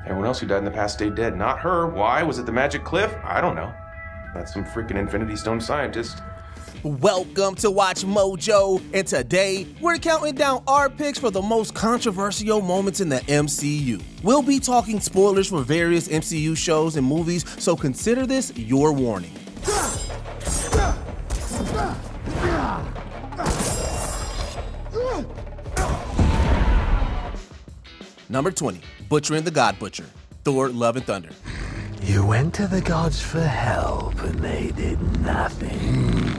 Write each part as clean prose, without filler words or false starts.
Everyone else who died in the past stayed dead. Not her. Why? Was it the magic cliff? I don't know. That's some freaking Infinity Stone scientist. Welcome to Watch Mojo, and today we're counting down our picks for the most controversial moments in the MCU. We'll be talking spoilers for various MCU shows and movies, so consider this your warning. Number 20, Butchering the God Butcher, Thor: Love and Thunder. You went to the gods for help and they did nothing.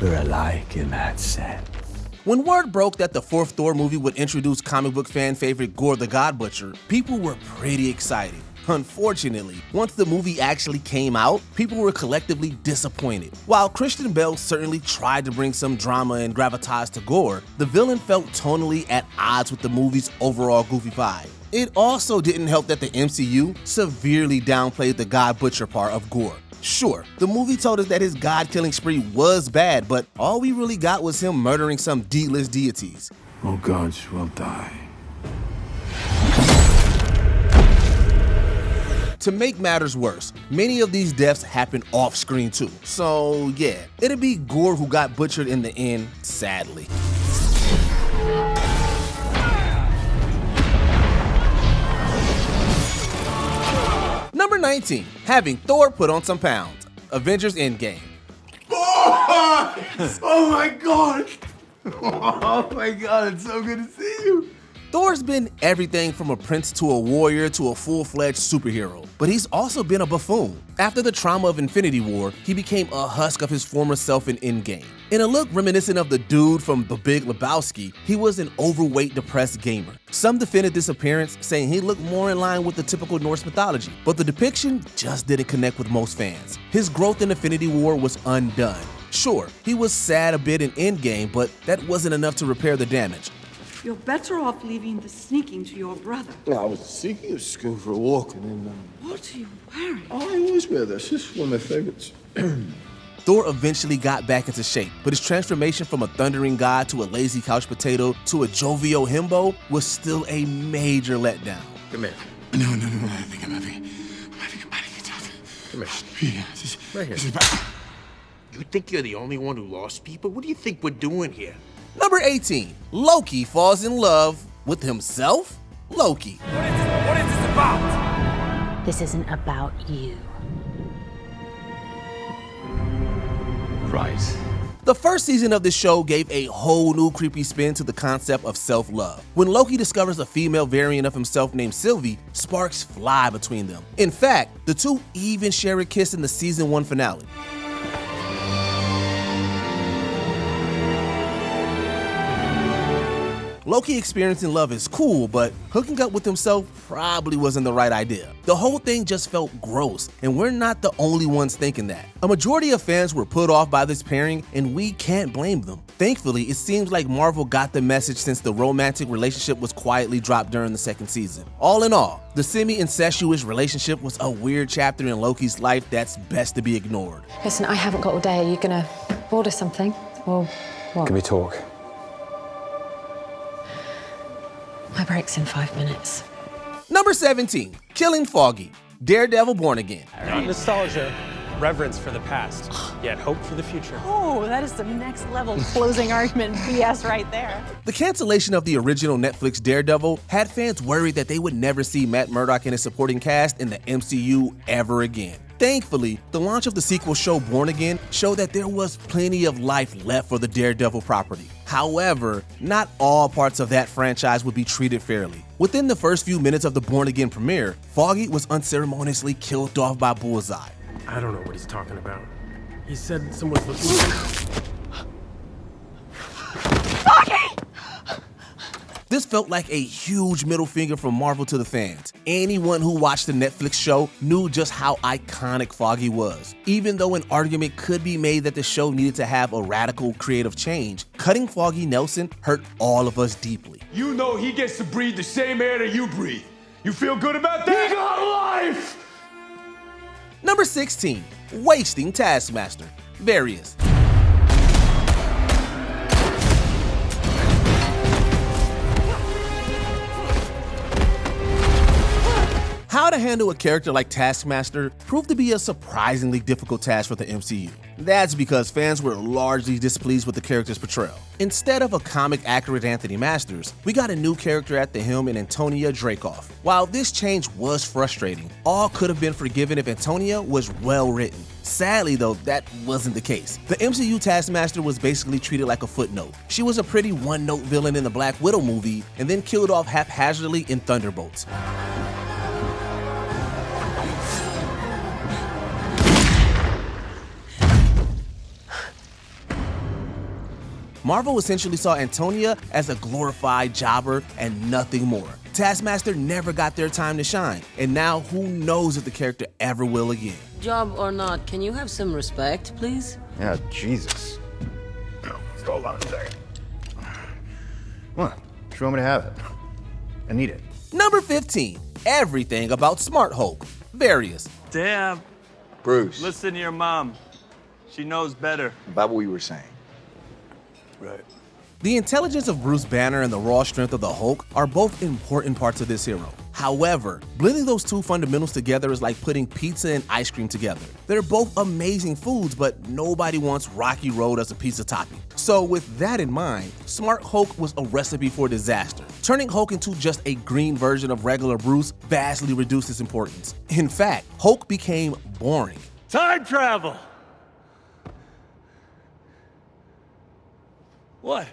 We're alike in that sense. When word broke that the fourth Thor movie would introduce comic book fan favorite Gorr the God Butcher, people were pretty excited. Unfortunately, once the movie actually came out, people were collectively disappointed. While Christian Bale certainly tried to bring some drama and gravitas to Gorr, the villain felt tonally at odds with the movie's overall goofy vibe. It also didn't help that the MCU severely downplayed the God Butcher part of Gorr. Sure, the movie told us that his god-killing spree was bad, but all we really got was him murdering some D-list deities. All gods will die. To make matters worse, many of these deaths happen off-screen too. So yeah, it'd be Gorr who got butchered in the end, sadly. Number 19, having Thor put on some pounds. Avengers Endgame. Oh my god! Oh my god, it's so good to see you! Thor's been everything from a prince to a warrior to a full-fledged superhero, but he's also been a buffoon. After the trauma of Infinity War, he became a husk of his former self in Endgame. In a look reminiscent of the dude from The Big Lebowski, he was an overweight, depressed gamer. Some defended this appearance, saying he looked more in line with the typical Norse mythology, but the depiction just didn't connect with most fans. His growth in Infinity War was undone. Sure, he was sad a bit in Endgame, but that wasn't enough to repair the damage. You're better off leaving the sneaking to your brother. I was seeking of school for a walk and then... What are you wearing? I always wear this. This is one of my favorites. Thor eventually got back into shape, but his transformation from a thundering god to a lazy couch potato to a jovial himbo was still a major letdown. Come here. No, I think I'm having Come here. Yeah, Right here. this is bad. You think you're the only one who lost people? What do you think we're doing here? Number 18, Loki falls in love with himself? Loki. What is this about? This isn't about you. Right. The first season of this show gave a whole new creepy spin to the concept of self-love. When Loki discovers a female variant of himself named Sylvie, sparks fly between them. In fact, the two even share a kiss in the season 1 finale. Loki experiencing love is cool, but hooking up with himself probably wasn't the right idea. The whole thing just felt gross, and we're not the only ones thinking that. A majority of fans were put off by this pairing, and we can't blame them. Thankfully, it seems like Marvel got the message since the romantic relationship was quietly dropped during the second season. All in all, the semi-incestuous relationship was a weird chapter in Loki's life that's best to be ignored. Listen, I haven't got all day. Are you gonna order something? Or what? Can we talk? My break's in 5 minutes. Number 17, killing Foggy, Daredevil Born Again. Not nostalgia, reverence for the past, yet hope for the future. Oh, that is some next level closing argument BS right there. The cancellation of the original Netflix Daredevil had fans worried that they would never see Matt Murdock and his supporting cast in the MCU ever again. Thankfully, the launch of the sequel show Born Again showed that there was plenty of life left for the Daredevil property. However, not all parts of that franchise would be treated fairly. Within the first few minutes of the Born Again premiere, Foggy was unceremoniously killed off by Bullseye. I don't know what he's talking about. He said someone's looking. This felt like a huge middle finger from Marvel to the fans. Anyone who watched the Netflix show knew just how iconic Foggy was. Even though an argument could be made that the show needed to have a radical creative change, cutting Foggy Nelson hurt all of us deeply. You know he gets to breathe the same air that you breathe. You feel good about that? He got life! Number 16, wasting Taskmaster, Various. How to handle a character like Taskmaster proved to be a surprisingly difficult task for the MCU. That's because fans were largely displeased with the character's portrayal. Instead of a comic-accurate Anthony Masters, we got a new character at the helm in Antonia Dreykov. While this change was frustrating, all could have been forgiven if Antonia was well-written. Sadly though, that wasn't the case. The MCU Taskmaster was basically treated like a footnote. She was a pretty one-note villain in the Black Widow movie, and then killed off haphazardly in Thunderbolts. Marvel essentially saw Antonia as a glorified jobber and nothing more. Taskmaster never got their time to shine, and now who knows if the character ever will again. Job or not, can you have some respect, please? Yeah, Jesus. Hold on a second. Come on, show me to have it. I need it. Number 15, everything about Smart Hulk. Various. Damn. Bruce. Listen to your mom. She knows better. About what you were saying. Right. The intelligence of Bruce Banner and the raw strength of the Hulk are both important parts of this hero. However, blending those two fundamentals together is like putting pizza and ice cream together. They're both amazing foods, but nobody wants Rocky Road as a pizza topping. So with that in mind, Smart Hulk was a recipe for disaster. Turning Hulk into just a green version of regular Bruce vastly reduced his importance. In fact, Hulk became boring. Time travel! What?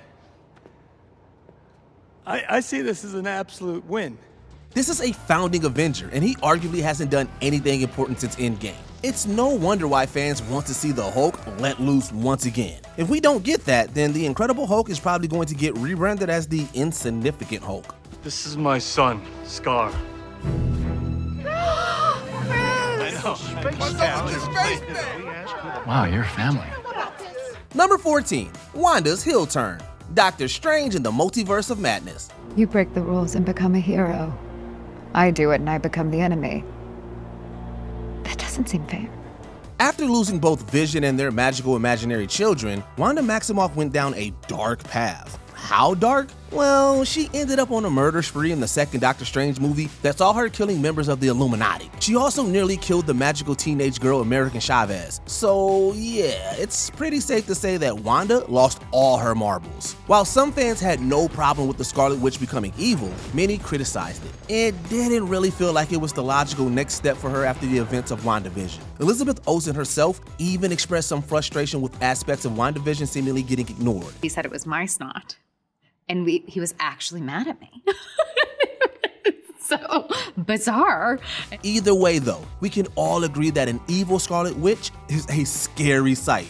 I see this as an absolute win. This is a founding Avenger, and he arguably hasn't done anything important since Endgame. It's no wonder why fans want to see the Hulk let loose once again. If we don't get that, then the Incredible Hulk is probably going to get rebranded as the Insignificant Hulk. This is my son, Scar. Wow, you're family. Number 14, Wanda's heel turn. Doctor Strange in the Multiverse of Madness. You break the rules and become a hero. I do it and I become the enemy. That doesn't seem fair. After losing both Vision and their magical imaginary children, Wanda Maximoff went down a dark path. How dark? Well, she ended up on a murder spree in the second Doctor Strange movie that saw her killing members of the Illuminati. She also nearly killed the magical teenage girl American Chavez. So yeah, it's pretty safe to say that Wanda lost all her marbles. While some fans had no problem with the Scarlet Witch becoming evil, many criticized it. It didn't really feel like it was the logical next step for her after the events of WandaVision. Elizabeth Olsen herself even expressed some frustration with aspects of WandaVision seemingly getting ignored. He said it was my snot. And he was actually mad at me. So bizarre. Either way though, we can all agree that an evil Scarlet Witch is a scary sight.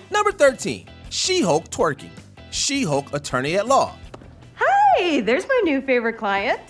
Number 13, She-Hulk twerking. She-Hulk attorney at law. Hey, there's my new favorite client.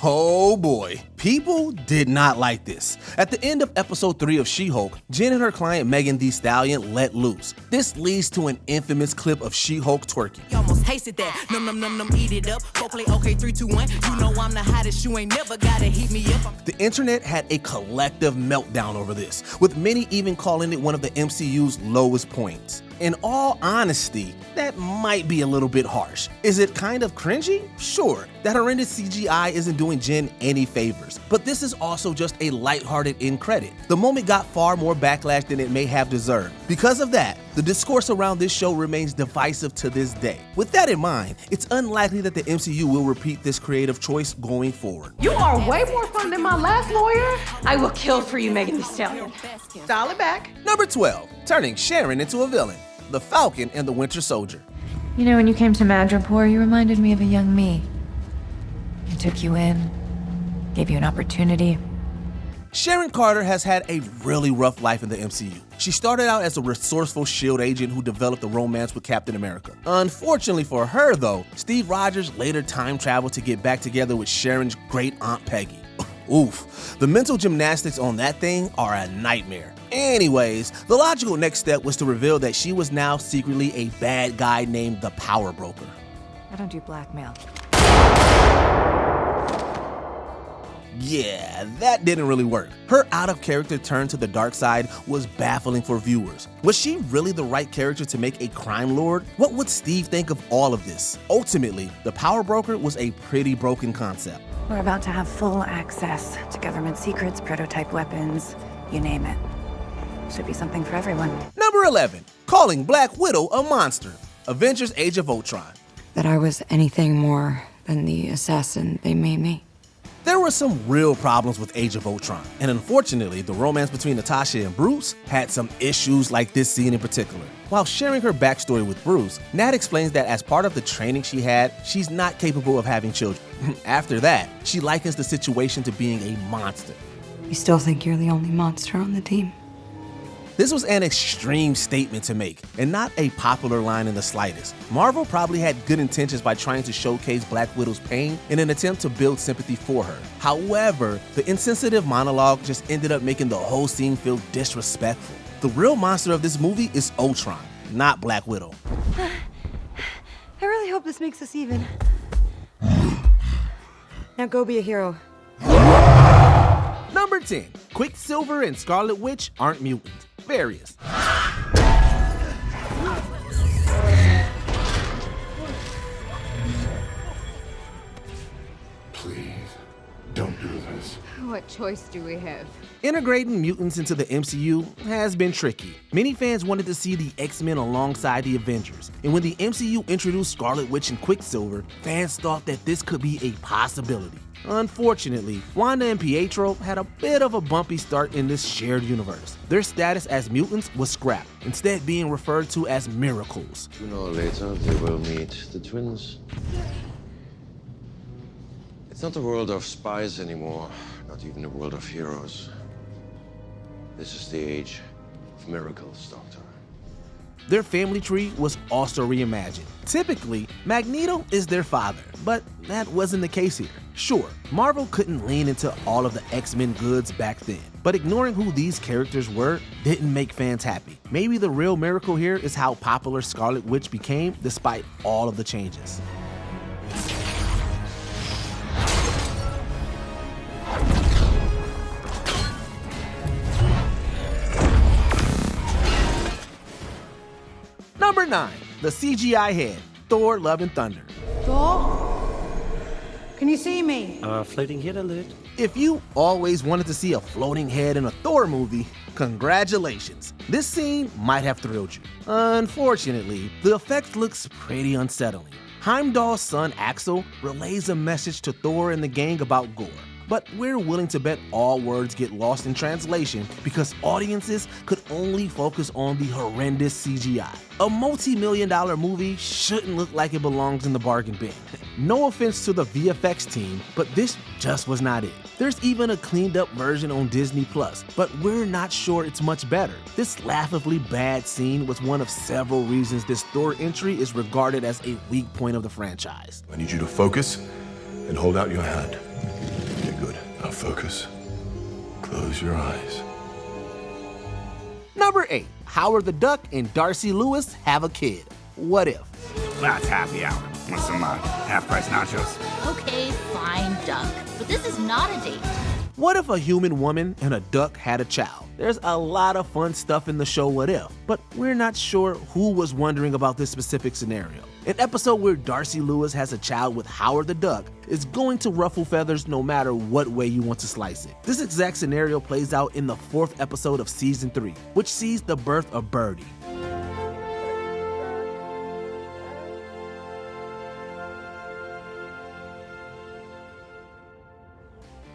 Oh boy, people did not like this. At the end of episode 3 of She-Hulk, Jen and her client Megan Thee Stallion let loose. This leads to an infamous clip of She-Hulk twerking. You almost tasted that. Num num num num, eat it up. Go play okay, 3, 2, 1. You know I'm the hottest. You ain't never gotta heat me up. The internet had a collective meltdown over this, with many even calling it one of the MCU's lowest points. In all honesty, that might be a little bit harsh. Is it kind of cringy? Sure, that horrendous CGI isn't doing Jen any favors, but this is also just a lighthearted end credit. The moment got far more backlash than it may have deserved. Because of that, the discourse around this show remains divisive to this day. With that in mind, it's unlikely that the MCU will repeat this creative choice going forward. You are way more fun than my last lawyer. I will kill for you, Megan Thee Stallion. Dial it back. Number 12, turning Sharon into a villain. The Falcon and the Winter Soldier. You know, when you came to Madripoor, you reminded me of a young me. I took you in, gave you an opportunity. Sharon Carter has had a really rough life in the MCU. She started out as a resourceful S.H.I.E.L.D. agent who developed a romance with Captain America. Unfortunately for her though, Steve Rogers later time traveled to get back together with Sharon's great aunt Peggy. Oof, the mental gymnastics on that thing are a nightmare. Anyways, the logical next step was to reveal that she was now secretly a bad guy named the Power Broker. I don't do blackmail. Yeah, that didn't really work. Her out-of-character turn to the dark side was baffling for viewers. Was she really the right character to make a crime lord? What would Steve think of all of this? Ultimately, the power broker was a pretty broken concept. We're about to have full access to government secrets, prototype weapons, you name it. Should be something for everyone. Number 11, calling Black Widow a monster. Avengers Age of Ultron. That I was anything more than the assassin they made me. There were some real problems with Age of Ultron, and unfortunately, the romance between Natasha and Bruce had some issues like this scene in particular. While sharing her backstory with Bruce, Nat explains that as part of the training she had, she's not capable of having children. After that, she likens the situation to being a monster. You still think you're the only monster on the team? This was an extreme statement to make, and not a popular line in the slightest. Marvel probably had good intentions by trying to showcase Black Widow's pain in an attempt to build sympathy for her. However, the insensitive monologue just ended up making the whole scene feel disrespectful. The real monster of this movie is Ultron, not Black Widow. I really hope this makes us even. Now go be a hero. Number 10, Quicksilver and Scarlet Witch aren't mutants. Various. Please, don't do this. What choice do we have? Integrating mutants into the MCU has been tricky. Many fans wanted to see the X-Men alongside the Avengers, and when the MCU introduced Scarlet Witch and Quicksilver, fans thought that this could be a possibility. Unfortunately, Wanda and Pietro had a bit of a bumpy start in this shared universe. Their status as mutants was scrapped, instead being referred to as miracles. Sooner or later, they will meet the twins. It's not a world of spies anymore, not even a world of heroes. This is the age of miracles, Doctor. Their family tree was also reimagined. Typically, Magneto is their father, but that wasn't the case here. Sure, Marvel couldn't lean into all of the X-Men goods back then, but ignoring who these characters were didn't make fans happy. Maybe the real miracle here is how popular Scarlet Witch became despite all of the changes. Number 9, the CGI head, Thor Love and Thunder. Thor? Can you see me? Floating head alert. If you always wanted to see a floating head in a Thor movie, congratulations. This scene might have thrilled you. Unfortunately, the effect looks pretty unsettling. Heimdall's son Axel relays a message to Thor and the gang about gore. But we're willing to bet all words get lost in translation because audiences could only focus on the horrendous CGI. A multi-million-dollar movie shouldn't look like it belongs in the bargain bin. No offense to the VFX team, but this just was not it. There's even a cleaned up version on Disney+, but we're not sure it's much better. This laughably bad scene was one of several reasons this Thor entry is regarded as a weak point of the franchise. I need you to focus and hold out your hand. Okay, good. Now focus. Close your eyes. Number 8, Howard the Duck and Darcy Lewis have a kid. What if? That's happy hour. Want some half-price nachos? Okay, fine, Duck. But this is not a date. What if a human woman and a duck had a child? There's a lot of fun stuff in the show What If, but we're not sure who was wondering about this specific scenario. An episode where Darcy Lewis has a child with Howard the Duck is going to ruffle feathers no matter what way you want to slice it. This exact scenario plays out in the 4th episode of season 3, which sees the birth of Birdie.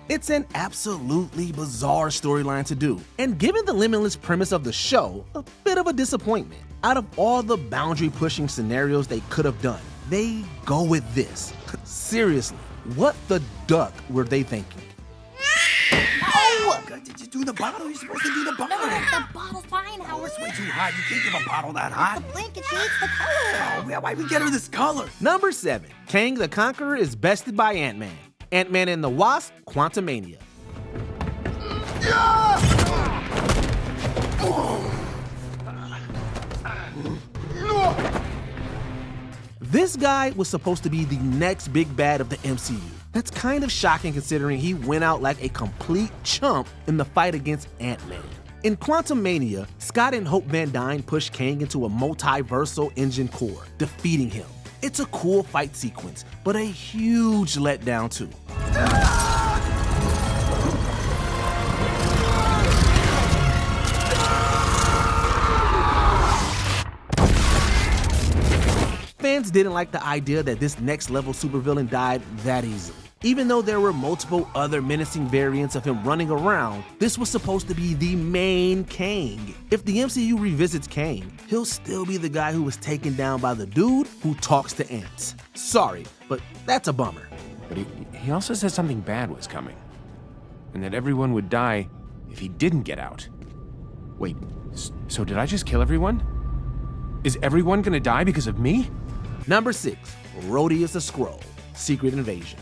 It's an absolutely bizarre storyline to do, and given the limitless premise of the show, a bit of a disappointment. Out of all the boundary-pushing scenarios they could have done, they go with this. Seriously, what the duck were they thinking? Oh! Did you do the bottle? You're supposed to do the bottle. No, the bottle's fine, Howard. It's way too hot. You can't give a bottle that hot. The blanket shades the color. Oh, yeah, why'd we get her this color? Number 7, Kang the Conqueror is bested by Ant-Man. Ant-Man and the Wasp, Quantumania. This guy was supposed to be the next big bad of the MCU. That's kind of shocking considering he went out like a complete chump in the fight against Ant-Man. In Quantumania, Scott and Hope Van Dyne push Kang into a multiversal engine core, defeating him. It's a cool fight sequence, but a huge letdown too. Fans didn't like the idea that this next level supervillain died that easily. Even though there were multiple other menacing variants of him running around, this was supposed to be the main Kang. If the MCU revisits Kang, he'll still be the guy who was taken down by the dude who talks to ants. Sorry, but that's a bummer. But he also said something bad was coming. And that everyone would die if he didn't get out. Wait, so did I just kill everyone? Is everyone gonna die because of me? Number 6, Rhodey is a Skrull, Secret Invasion.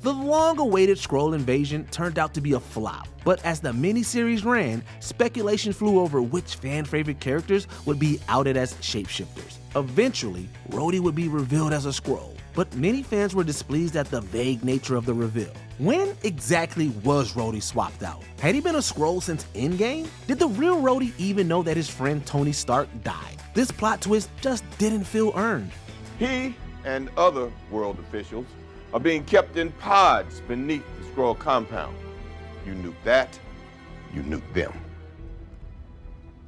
The long-awaited Skrull invasion turned out to be a flop, but as the miniseries ran, speculation flew over which fan-favorite characters would be outed as shapeshifters. Eventually, Rhodey would be revealed as a Skrull, but many fans were displeased at the vague nature of the reveal. When exactly was Rhodey swapped out? Had he been a Skrull since Endgame? Did the real Rhodey even know that his friend Tony Stark died? This plot twist just didn't feel earned. He and other world officials are being kept in pods beneath the Skrull compound. You nuke that, you nuke them.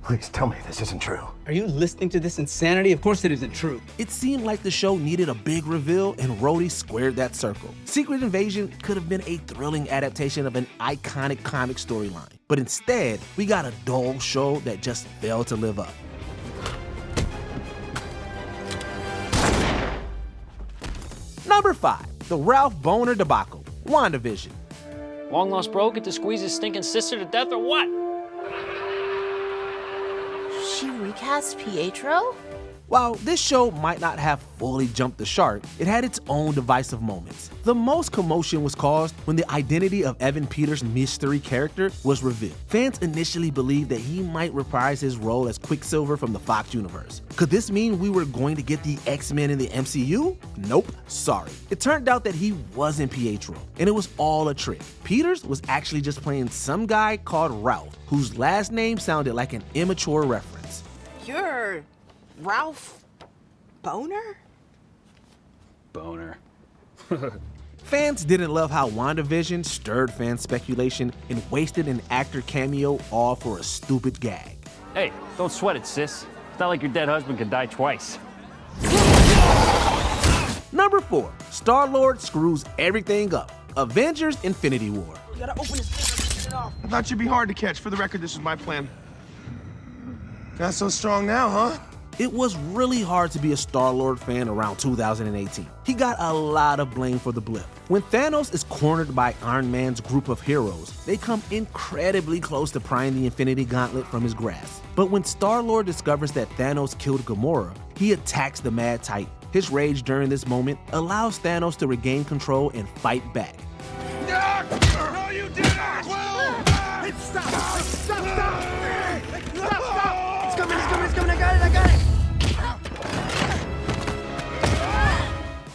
Please tell me this isn't true. Are you listening to this insanity? Of course it isn't true. It seemed like the show needed a big reveal, and Rhodey squared that circle. Secret Invasion could have been a thrilling adaptation of an iconic comic storyline, but instead, we got a dull show that just failed to live up. Number 5, the Ralph Bohner debacle, WandaVision. Long lost bro get to squeeze his stinking sister to death or what? She recast Pietro? While this show might not have fully jumped the shark, it had its own divisive moments. The most commotion was caused when the identity of Evan Peters' mystery character was revealed. Fans initially believed that he might reprise his role as Quicksilver from the Fox universe. Could this mean we were going to get the X-Men in the MCU? Nope, sorry. It turned out that he wasn't Pietro, and it was all a trick. Peters was actually just playing some guy called Ralph, whose last name sounded like an immature reference. You're Ralph Bohner? Boner. Fans didn't love how WandaVision stirred fan speculation and wasted an actor cameo all for a stupid gag. Hey, don't sweat it, sis. It's not like your dead husband could die twice. Number 4, Star-Lord screws everything up. Avengers Infinity War. You gotta open this off. I thought you'd be hard to catch. For the record, this is my plan. Not so strong now, huh? It was really hard to be a Star-Lord fan around 2018. He got a lot of blame for the blip. When Thanos is cornered by Iron Man's group of heroes, they come incredibly close to prying the Infinity Gauntlet from his grasp. But when Star-Lord discovers that Thanos killed Gamora, he attacks the Mad Titan. His rage during this moment allows Thanos to regain control and fight back. No, you did not! Stop! It's coming, I got it!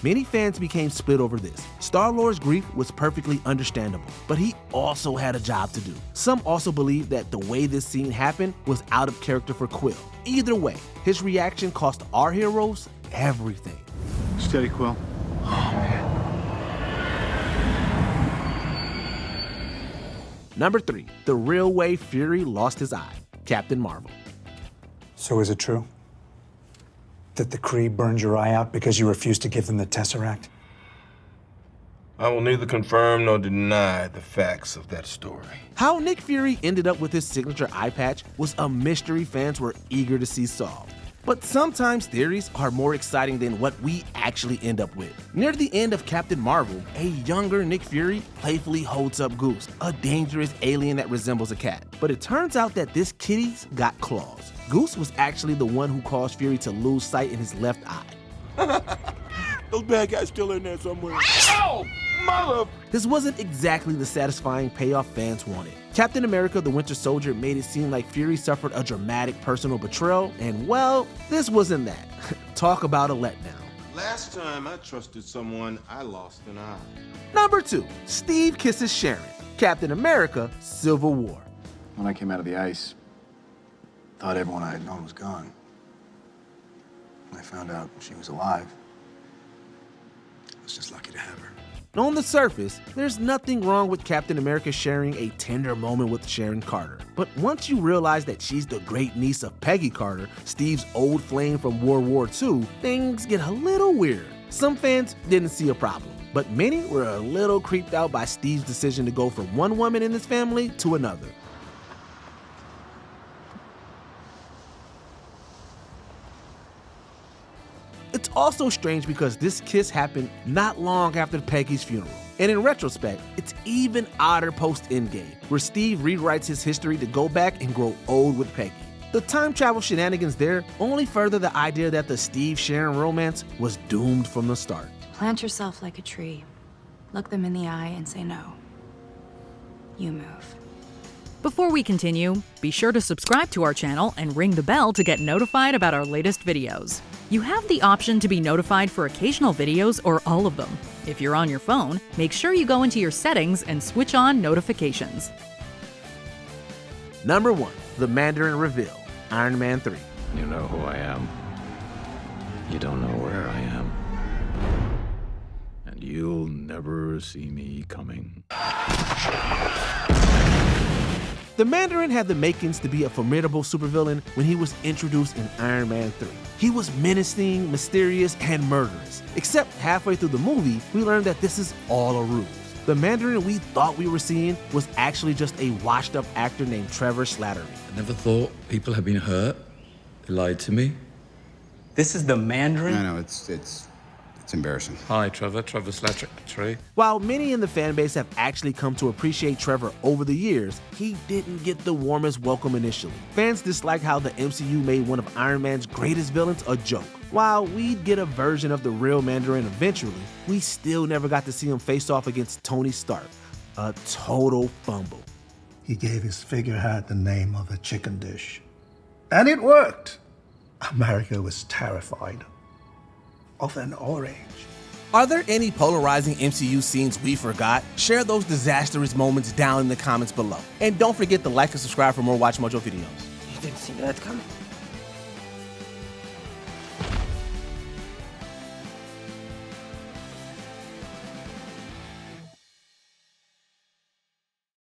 Many fans became split over this. Star-Lord's grief was perfectly understandable, but he also had a job to do. Some also believe that the way this scene happened was out of character for Quill. Either way, his reaction cost our heroes everything. Steady, Quill. Oh, man. Number 3, the real way Fury lost his eye, Captain Marvel. So is it true that the Kree burned your eye out because you refused to give them the Tesseract? I will neither confirm nor deny the facts of that story. How Nick Fury ended up with his signature eye patch was a mystery fans were eager to see solved. But sometimes theories are more exciting than what we actually end up with. Near the end of Captain Marvel, a younger Nick Fury playfully holds up Goose, a dangerous alien that resembles a cat. But it turns out that this kitty's got claws. Goose was actually the one who caused Fury to lose sight in his left eye. Those bad guys still in there somewhere. Oh, mother! this wasn't exactly the satisfying payoff fans wanted. Captain America the Winter Soldier made it seem like Fury suffered a dramatic personal betrayal, and well, this wasn't that. Talk about a letdown. Last time I trusted someone, I lost an eye. Number 2, Steve kisses Sharon. Captain America, Civil War. When I came out of the ice, thought everyone I had known was gone. When I found out she was alive, I was just lucky to have her. On the surface, there's nothing wrong with Captain America sharing a tender moment with Sharon Carter. But once you realize that she's the great niece of Peggy Carter, Steve's old flame from World War II, things get a little weird. Some fans didn't see a problem, but many were a little creeped out by Steve's decision to go from one woman in his family to another. It's also strange because this kiss happened not long after Peggy's funeral. And in retrospect, it's even odder post-Endgame, where Steve rewrites his history to go back and grow old with Peggy. The time travel shenanigans there only further the idea that the Steve-Sharon romance was doomed from the start. Plant yourself like a tree. Look them in the eye and say no. You move. Before we continue, be sure to subscribe to our channel and ring the bell to get notified about our latest videos. You have the option to be notified for occasional videos or all of them. If you're on your phone, make sure you go into your settings and switch on notifications. Number 1, the Mandarin reveal, Iron Man 3. You know who I am. You don't know where I am. And you'll never see me coming. The Mandarin had the makings to be a formidable supervillain when he was introduced in Iron Man 3. He was menacing, mysterious, and murderous. Except halfway through the movie, we learned that this is all a ruse. The Mandarin we thought we were seeing was actually just a washed-up actor named Trevor Slattery. I never thought people had been hurt. They lied to me. This is the Mandarin? I know, it's embarrassing. Hi, Trevor Slattery. While many in the fan base have actually come to appreciate Trevor over the years, he didn't get the warmest welcome initially. Fans disliked how the MCU made one of Iron Man's greatest villains a joke. While we'd get a version of the real Mandarin eventually, we still never got to see him face off against Tony Stark. A total fumble. He gave his figurehead the name of a chicken dish. And it worked. America was terrified of an orange. Are there any polarizing MCU scenes we forgot? Share those disastrous moments down in the comments below. And don't forget to like and subscribe for more WatchMojo videos. You didn't see that coming.